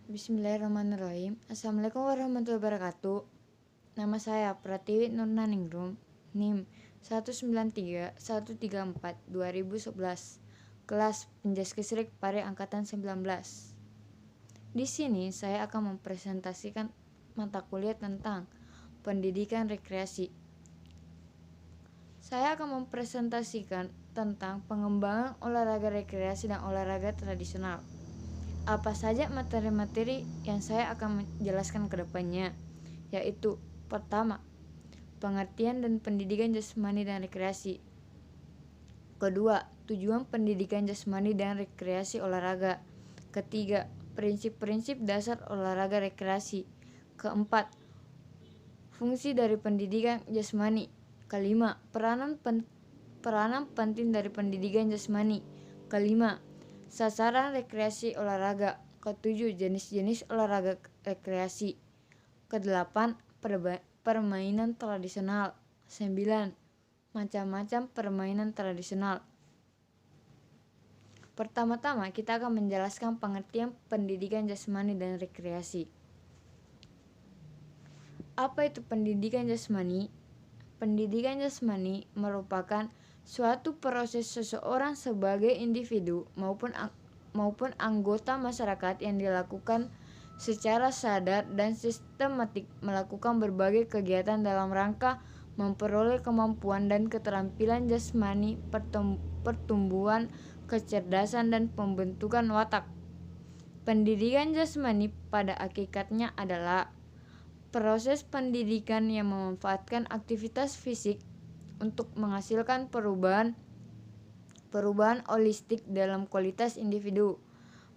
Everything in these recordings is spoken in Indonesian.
Bismillahirrahmanirrahim. Assalamualaikum warahmatullahi wabarakatuh. Nama saya Pratiwi Nurnaningrum, NIM 193-134-2011, kelas Penjaskesrik Pare Angkatan 19. Di sini saya akan mempresentasikan mata kuliah tentang pendidikan rekreasi. Saya akan mempresentasikan tentang pengembangan olahraga rekreasi dan olahraga tradisional. Apa saja materi-materi yang saya akan menjelaskan ke depannya, yaitu pertama, pengertian dan pendidikan jasmani dan rekreasi. Kedua, tujuan pendidikan jasmani dan rekreasi olahraga. Ketiga, prinsip-prinsip dasar olahraga rekreasi. Keempat, fungsi dari pendidikan jasmani. Kelima, peranan penting dari pendidikan jasmani. Kelima, sasaran rekreasi olahraga. Ketujuh, jenis-jenis olahraga rekreasi. Kedelapan, permainan tradisional. 9, macam-macam permainan tradisional. Pertama-tama kita akan menjelaskan pengertian pendidikan jasmani dan rekreasi. Apa itu pendidikan jasmani? Pendidikan jasmani merupakan suatu proses seseorang sebagai individu maupun anggota masyarakat yang dilakukan secara sadar dan sistematik melakukan berbagai kegiatan dalam rangka memperoleh kemampuan dan keterampilan jasmani, pertumbuhan, kecerdasan, dan pembentukan watak. Pendidikan jasmani pada hakikatnya adalah proses pendidikan yang memanfaatkan aktivitas fisik untuk menghasilkan perubahan holistik dalam kualitas individu,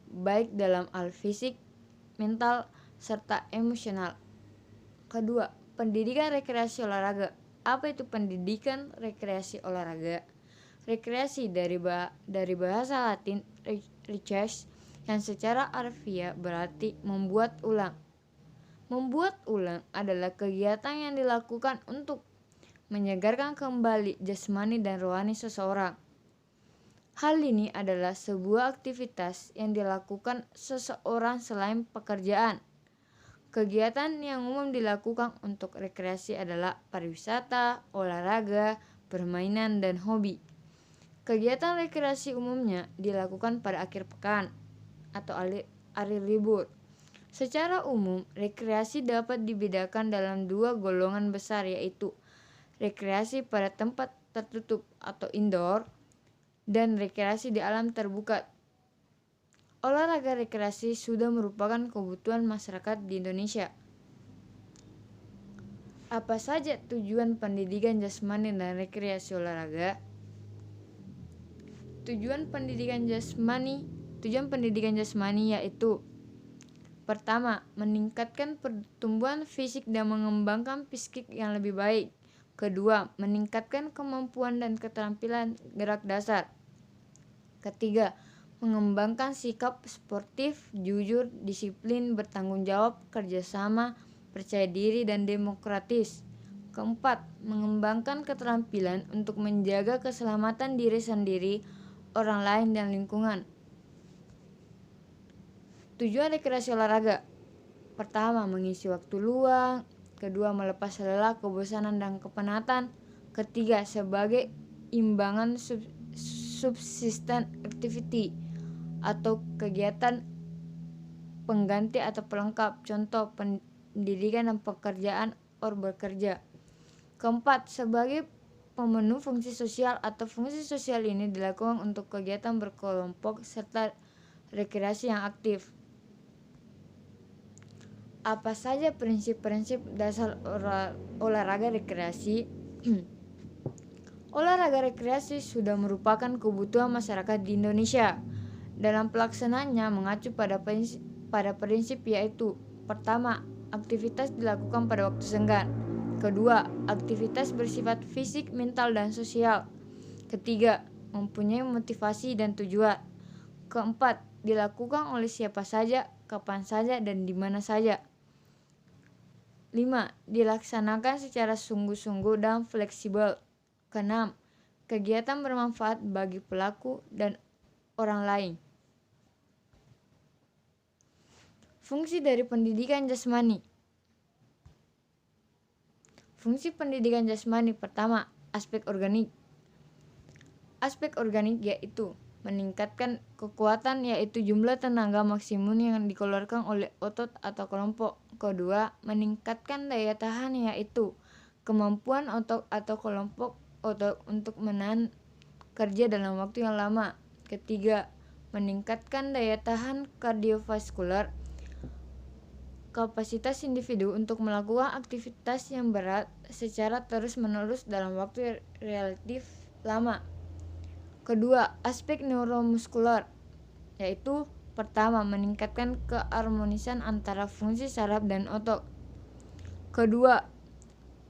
baik dalam hal fisik, mental, serta emosional. Kedua, pendidikan rekreasi olahraga. Apa itu pendidikan rekreasi olahraga? Rekreasi dari bahasa Latin recreas yang secara harfiah berarti membuat ulang. Membuat ulang adalah kegiatan yang dilakukan untuk menyegarkan kembali jasmani dan rohani seseorang. Hal ini adalah sebuah aktivitas yang dilakukan seseorang selain pekerjaan. Kegiatan yang umum dilakukan untuk rekreasi adalah pariwisata, olahraga, permainan, dan hobi. Kegiatan rekreasi umumnya dilakukan pada akhir pekan atau hari libur. Secara umum, rekreasi dapat dibedakan dalam dua golongan besar, yaitu rekreasi pada tempat tertutup atau indoor dan rekreasi di alam terbuka. Olahraga rekreasi sudah merupakan kebutuhan masyarakat di Indonesia. Apa saja tujuan pendidikan jasmani dan rekreasi olahraga? Tujuan pendidikan jasmani yaitu: pertama, meningkatkan pertumbuhan fisik dan mengembangkan psikik yang lebih baik. Kedua, meningkatkan kemampuan dan keterampilan gerak dasar. Ketiga, mengembangkan sikap sportif, jujur, disiplin, bertanggung jawab, kerjasama, percaya diri, dan demokratis. Keempat, mengembangkan keterampilan untuk menjaga keselamatan diri sendiri, orang lain, dan lingkungan. Tujuan rekreasi olahraga: pertama, mengisi waktu luang. Kedua, melepas lelah, kebosanan, dan kepenatan. Ketiga, sebagai imbangan subsisten activity atau kegiatan pengganti atau pelengkap, contoh pendidikan dan pekerjaan or bekerja. Keempat, sebagai pemenuh fungsi sosial atau fungsi sosial ini dilakukan untuk kegiatan berkelompok serta rekreasi yang aktif. Apa saja prinsip-prinsip dasar olahraga rekreasi? Olahraga rekreasi sudah merupakan kebutuhan masyarakat di Indonesia. Dalam pelaksanaannya mengacu pada prinsip yaitu: pertama, aktivitas dilakukan pada waktu senggang. Kedua, aktivitas bersifat fisik, mental, dan sosial. Ketiga, mempunyai motivasi dan tujuan. Keempat, dilakukan oleh siapa saja, kapan saja, dan di mana saja. 5. Dilaksanakan secara sungguh-sungguh dan fleksibel. Keenam, kegiatan bermanfaat bagi pelaku dan orang lain. Fungsi dari pendidikan jasmani. Fungsi pendidikan jasmani pertama, aspek organik. Aspek organik yaitu meningkatkan kekuatan, yaitu jumlah tenaga maksimum yang dikeluarkan oleh otot atau kelompok. Kedua, meningkatkan daya tahan, yaitu kemampuan otot atau kelompok otot untuk menahan kerja dalam waktu yang lama. Ketiga, meningkatkan daya tahan kardiovaskular, kapasitas individu untuk melakukan aktivitas yang berat secara terus-menerus dalam waktu relatif lama. Kedua, aspek neuromuskular, yaitu pertama, meningkatkan keharmonisan antara fungsi saraf dan otot. Kedua,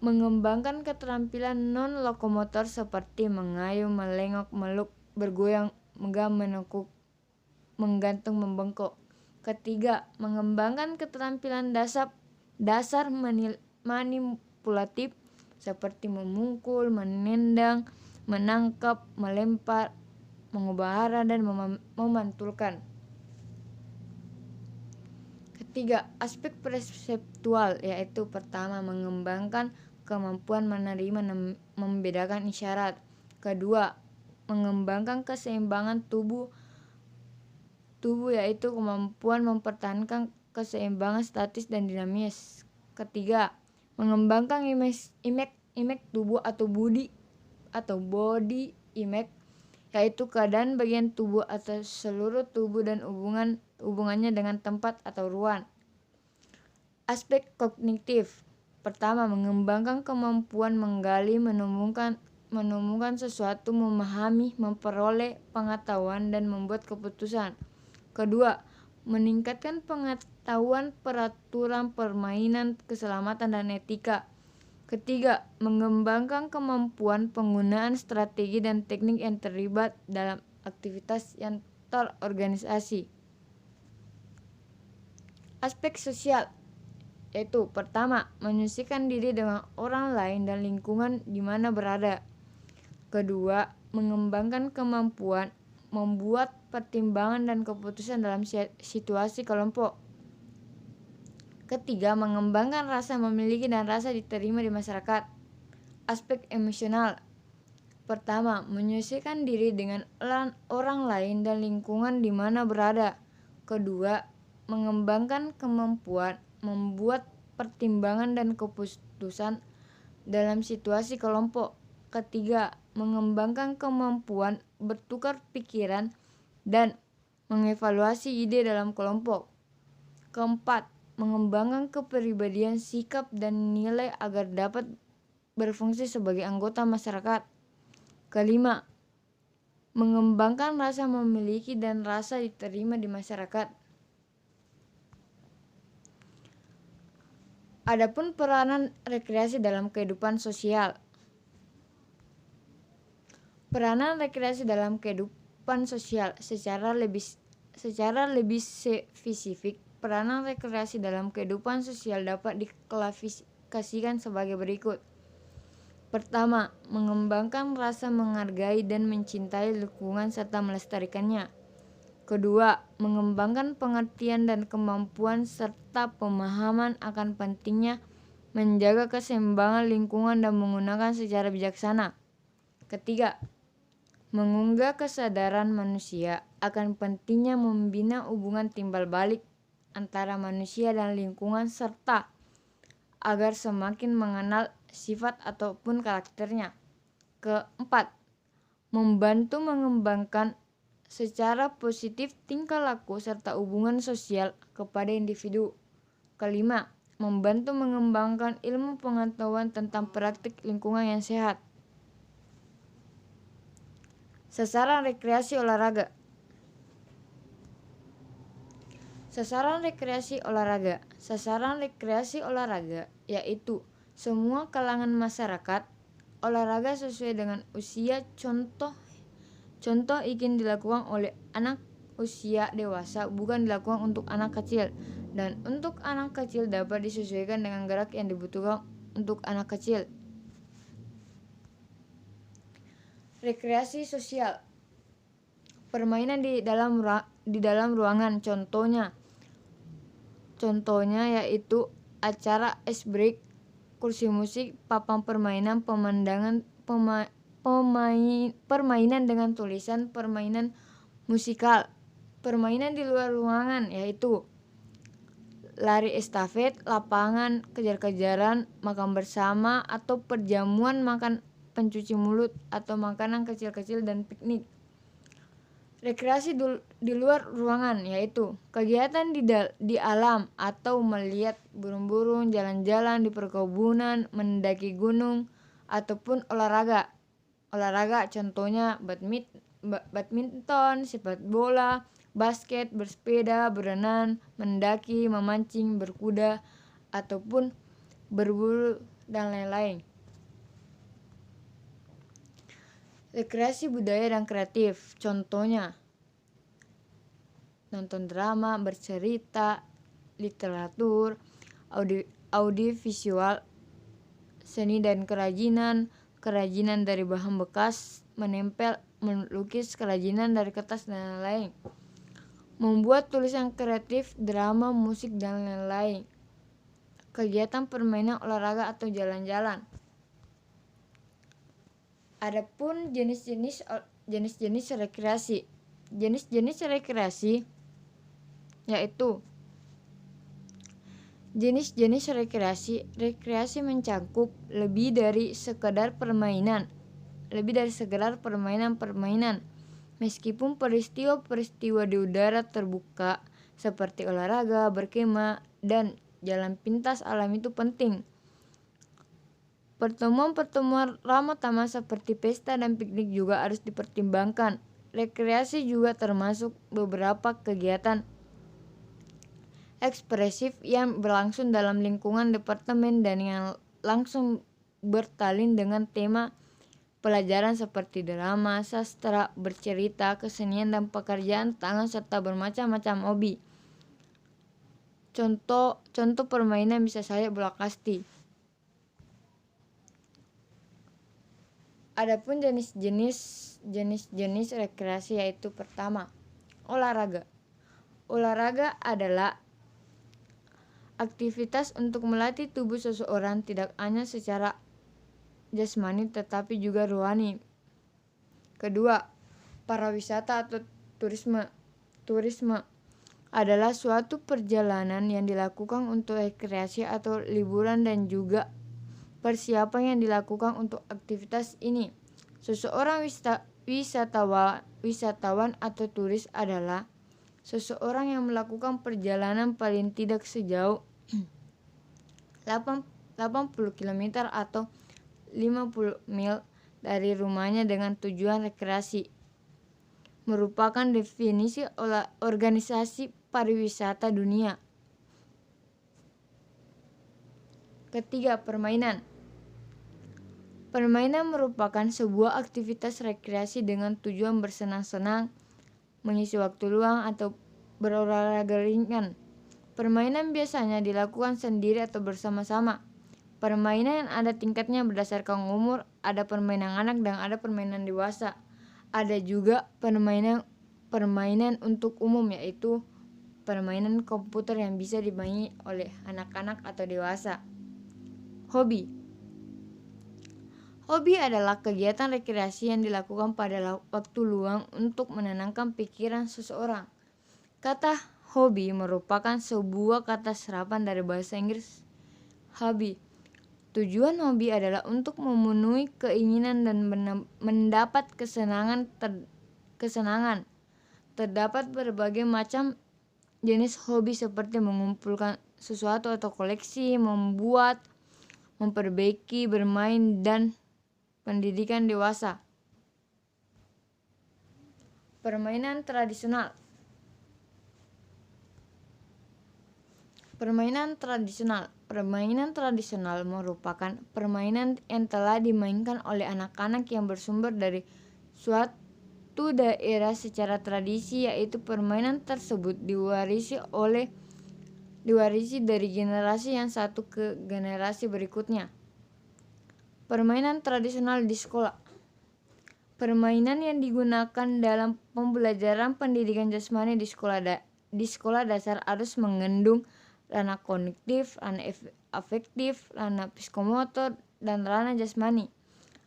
mengembangkan keterampilan non-lokomotor seperti mengayuh, melengok, meluk, bergoyang, megah, menekuk, menggantung, membengkok. Ketiga, mengembangkan keterampilan dasar manipulatif seperti memukul, menendang, menangkap, melempar, mengubah arah, dan memantulkan. Ketiga, aspek perseptual, yaitu pertama, mengembangkan kemampuan menerima dan membedakan isyarat. Kedua, mengembangkan keseimbangan tubuh, yaitu kemampuan mempertahankan keseimbangan statis dan dinamis. Ketiga, mengembangkan image tubuh atau body image, yaitu keadaan bagian tubuh atau seluruh tubuh dan hubungannya dengan tempat atau ruang. Aspek kognitif. Pertama, mengembangkan kemampuan menggali, menemukan sesuatu, memahami, memperoleh pengetahuan, dan membuat keputusan. Kedua, meningkatkan pengetahuan peraturan permainan, keselamatan, dan etika. Ketiga, mengembangkan kemampuan penggunaan strategi dan teknik yang terlibat dalam aktivitas yang terorganisasi. Aspek sosial, yaitu pertama, menyesuaikan diri dengan orang lain dan lingkungan di mana berada. Kedua, mengembangkan kemampuan membuat pertimbangan dan keputusan dalam situasi kelompok. Ketiga, mengembangkan rasa memiliki dan rasa diterima di masyarakat. Aspek emosional. Pertama, menyesuaikan diri dengan orang lain dan lingkungan di mana berada. Kedua, mengembangkan kemampuan membuat pertimbangan dan keputusan dalam situasi kelompok. Ketiga, mengembangkan kemampuan bertukar pikiran dan mengevaluasi ide dalam kelompok. Keempat, mengembangkan kepribadian, sikap, dan nilai agar dapat berfungsi sebagai anggota masyarakat. Kelima, mengembangkan rasa memiliki dan rasa diterima di masyarakat. Adapun peranan rekreasi dalam kehidupan sosial. Peranan rekreasi dalam kehidupan sosial secara lebih spesifik, peranan rekreasi dalam kehidupan sosial dapat diklasifikasikan sebagai berikut. Pertama, mengembangkan rasa menghargai dan mencintai lingkungan serta melestarikannya. Kedua, mengembangkan pengertian dan kemampuan serta pemahaman akan pentingnya menjaga keseimbangan lingkungan dan menggunakan secara bijaksana. Ketiga, mengunggah kesadaran manusia akan pentingnya membina hubungan timbal balik antara manusia dan lingkungan serta agar semakin mengenal sifat ataupun karakternya. Keempat, membantu mengembangkan secara positif tingkah laku serta hubungan sosial kepada individu. Kelima, membantu mengembangkan ilmu pengetahuan tentang praktik lingkungan yang sehat. Sasaran rekreasi olahraga. Sasaran rekreasi olahraga. Sasaran rekreasi olahraga yaitu semua kalangan masyarakat. Olahraga sesuai dengan usia, contoh ingin dilakukan oleh anak usia dewasa, bukan dilakukan untuk anak kecil. Dan untuk anak kecil dapat disesuaikan dengan gerak yang dibutuhkan untuk anak kecil. Rekreasi sosial. Permainan di dalam ruangan, Contohnya yaitu acara ice break, kursi musik, papan permainan, permainan dengan tulisan, permainan musikal. Permainan di luar ruangan yaitu lari estafet, lapangan, kejar-kejaran, makan bersama, atau perjamuan makan pencuci mulut atau makanan kecil-kecil dan piknik. Rekreasi di luar ruangan yaitu kegiatan di alam atau melihat burung-burung, jalan-jalan di perkebunan, mendaki gunung, ataupun olahraga. Olahraga contohnya badminton, sepak bola, basket, bersepeda, berenang, mendaki, memancing, berkuda, ataupun berburu dan lain-lain. Rekreasi budaya dan kreatif, contohnya nonton drama, bercerita, literatur, audiovisual, seni dan kerajinan dari bahan bekas, menempel, melukis, kerajinan dari kertas dan lain-lain. Membuat tulisan kreatif, drama, musik dan lain-lain. Kegiatan permainan olahraga atau jalan-jalan. Adapun jenis-jenis rekreasi. Jenis-jenis rekreasi yaitu jenis-jenis rekreasi mencakup lebih dari sekedar permainan. Meskipun peristiwa di udara terbuka seperti olahraga, berkemah, dan jalan pintas alam itu penting. Pertemuan ramah tamah seperti pesta dan piknik juga harus dipertimbangkan. Rekreasi juga termasuk beberapa kegiatan ekspresif yang berlangsung dalam lingkungan departemen dan yang langsung bertalin dengan tema pelajaran seperti drama, sastra, bercerita, kesenian, dan pekerjaan tangan serta bermacam-macam hobi. Contoh permainan bisa saja bola kasti. Adapun jenis-jenis rekreasi yaitu pertama, olahraga. Olahraga adalah aktivitas untuk melatih tubuh seseorang tidak hanya secara jasmani tetapi juga rohani. Kedua, pariwisata atau turisme. Turisme adalah suatu perjalanan yang dilakukan untuk rekreasi atau liburan dan juga persiapan yang dilakukan untuk aktivitas ini. Seseorang wisatawan atau turis adalah seseorang yang melakukan perjalanan paling tidak sejauh 80 km atau 50 mil dari rumahnya dengan tujuan rekreasi. Merupakan definisi organisasi pariwisata dunia. Ketiga, permainan. Permainan merupakan sebuah aktivitas rekreasi dengan tujuan bersenang-senang, mengisi waktu luang, atau berolahraga ringan. Permainan biasanya dilakukan sendiri atau bersama-sama. Permainan ada tingkatnya berdasarkan umur, ada permainan anak dan ada permainan dewasa. Ada juga permainan untuk umum yaitu permainan komputer yang bisa dimaini oleh anak-anak atau dewasa. Hobi adalah kegiatan rekreasi yang dilakukan pada waktu luang untuk menenangkan pikiran seseorang. Kata hobi merupakan sebuah kata serapan dari bahasa Inggris hobby. Tujuan hobi adalah untuk memenuhi keinginan dan mendapat kesenangan. Terdapat berbagai macam jenis hobi seperti mengumpulkan sesuatu atau koleksi, membuat, memperbaiki, bermain, dan pendidikan dewasa. Permainan tradisional. Permainan tradisional merupakan permainan yang telah dimainkan oleh anak-anak yang bersumber dari suatu daerah secara tradisi, yaitu permainan tersebut diwarisi dari generasi yang satu ke generasi berikutnya. Permainan tradisional di sekolah. Permainan yang digunakan dalam pembelajaran pendidikan jasmani di sekolah dasar harus mengandung ranah kognitif, ranah afektif, ranah psikomotor, dan ranah jasmani.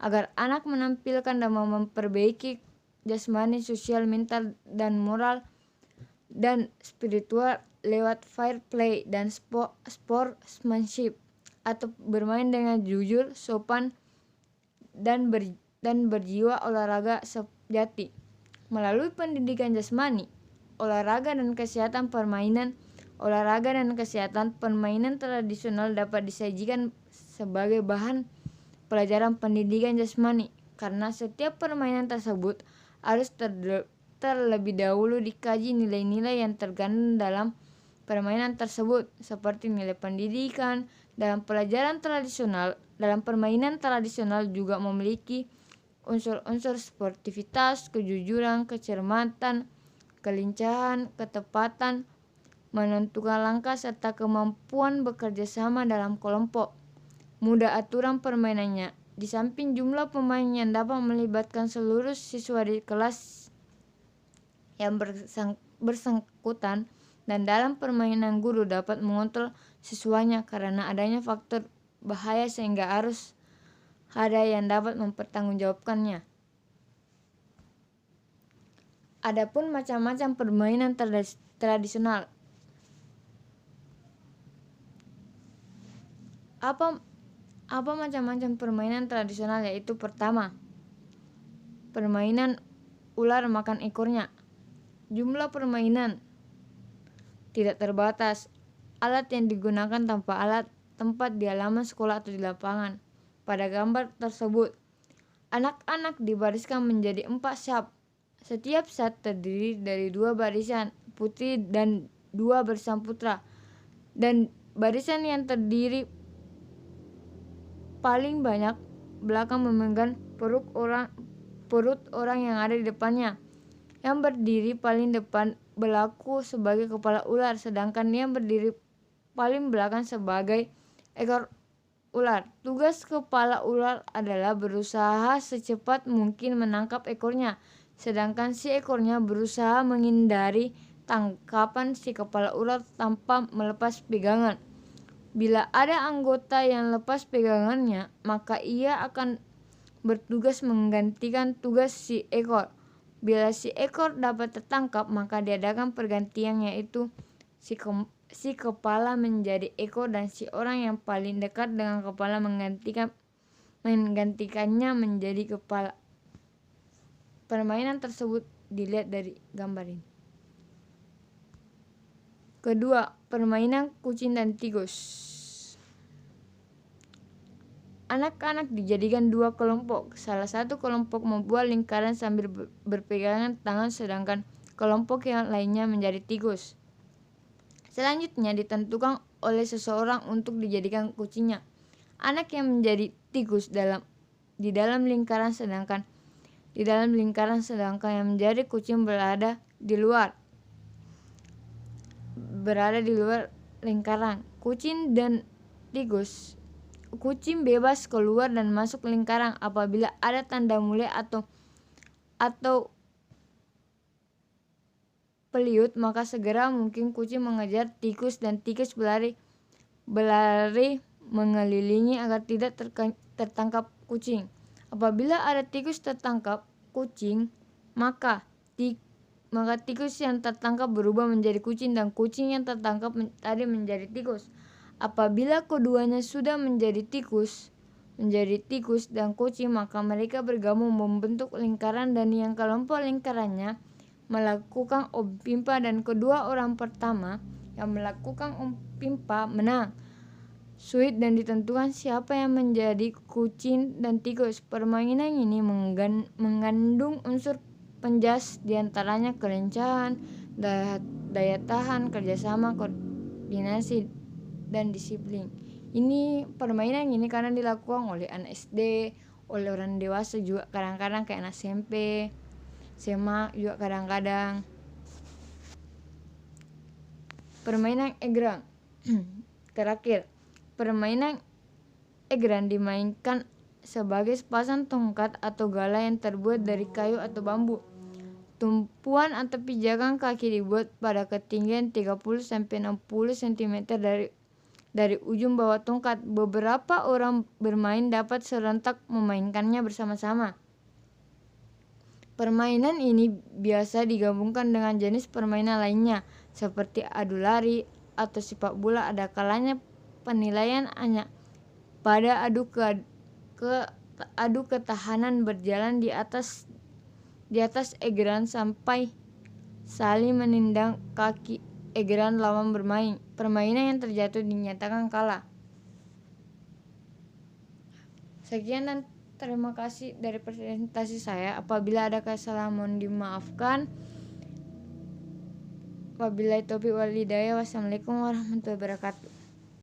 Agar anak menampilkan dan memperbaiki jasmani, sosial, mental, dan moral dan spiritual lewat fair play dan sportsmanship, atau bermain dengan jujur, sopan, dan berjiwa olahraga sejati. Melalui pendidikan jasmani, olahraga dan kesehatan permainan tradisional dapat disajikan sebagai bahan pelajaran pendidikan jasmani, karena setiap permainan tersebut harus terlebih dahulu dikaji nilai-nilai yang terkandung dalam permainan tersebut, seperti nilai pendidikan. Dalam permainan tradisional juga memiliki unsur-unsur sportivitas, kejujuran, kecermatan, kelincahan, ketepatan, menentukan langkah, serta kemampuan bekerja sama dalam kelompok. Mudah aturan permainannya. Di samping jumlah pemain yang dapat melibatkan seluruh siswa di kelas yang bersangkutan, dan dalam permainan guru dapat mengontrol siswanya karena adanya faktor bahaya sehingga harus ada yang dapat mempertanggungjawabkannya. Adapun macam-macam permainan tradisional. Apa macam-macam permainan tradisional? Yaitu pertama, permainan ular makan ekornya. Jumlah permainan tidak terbatas. Alat yang digunakan tanpa alat, tempat di halaman sekolah atau di lapangan. Pada gambar tersebut, anak-anak dibariskan menjadi 4 saf. Setiap saf terdiri dari 2 barisan putri dan 2 barisan putra. Dan barisan yang terdiri paling banyak belakang memegang perut orang yang ada di depannya. Yang berdiri paling depan berlaku sebagai kepala ular, sedangkan yang berdiri paling belakang sebagai ekor ular. Tugas kepala ular adalah berusaha secepat mungkin menangkap ekornya, sedangkan si ekornya berusaha menghindari tangkapan si kepala ular tanpa melepas pegangan. Bila ada anggota yang lepas pegangannya, maka ia akan bertugas menggantikan tugas si ekor. Bila si ekor dapat tertangkap, maka diadakan pergantian, yaitu si kepala menjadi ekor dan si orang yang paling dekat dengan kepala menggantikannya menjadi kepala. Permainan tersebut dilihat dari gambar ini. Kedua, permainan kucing dan tikus. Anak-anak dijadikan 2 kelompok. Salah satu kelompok membuat lingkaran sambil berpegangan tangan, sedangkan kelompok yang lainnya menjadi tikus. Selanjutnya ditentukan oleh seseorang untuk dijadikan kucingnya. Anak yang menjadi tikus di dalam lingkaran, sedangkan yang menjadi kucing berada di luar lingkaran. Kucing bebas keluar dan masuk lingkaran apabila ada tanda mulai atau peliut, maka segera mungkin kucing mengejar tikus dan tikus berlari mengelilingi agar tidak tertangkap kucing. Apabila ada tikus tertangkap kucing, maka tikus yang tertangkap berubah menjadi kucing dan kucing yang tertangkap tadi menjadi tikus. Apabila keduanya sudah menjadi tikus dan kucing, maka mereka bergabung membentuk lingkaran dan yang kelompok lingkarannya melakukan ompimpa dan kedua orang pertama yang melakukan ompimpa menang. Suit dan ditentukan siapa yang menjadi kucing dan tikus. Permainan ini mengandung unsur penjas, diantaranya kelincahan, daya tahan, kerjasama, koordinasi, dan disiplin. Ini permainan ini karena dilakukan oleh anak SD, oleh orang dewasa juga kadang-kadang, kayak anak SMP, SMA juga kadang-kadang. Permainan egrang. Terakhir, permainan egrang dimainkan sebagai sepasang tongkat atau gala yang terbuat dari kayu atau bambu. Tumpuan atau pijakan kaki dibuat pada ketinggian 30-60 cm dari ujung bawah tongkat. Beberapa orang bermain dapat serentak memainkannya bersama-sama. Permainan ini biasa digabungkan dengan jenis permainan lainnya seperti adu lari atau sepak bola. Ada kalanya penilaian hanya pada adu ketahanan berjalan di atas egeran sampai saling menendang kaki egeran lawan bermain. Permainan yang terjatuh dinyatakan kalah. Sekian dan terima kasih dari presentasi saya. Apabila ada kesalahan mohon dimaafkan. Wabillahi taufiq wal hidayah. Wassalamualaikum warahmatullahi wabarakatuh.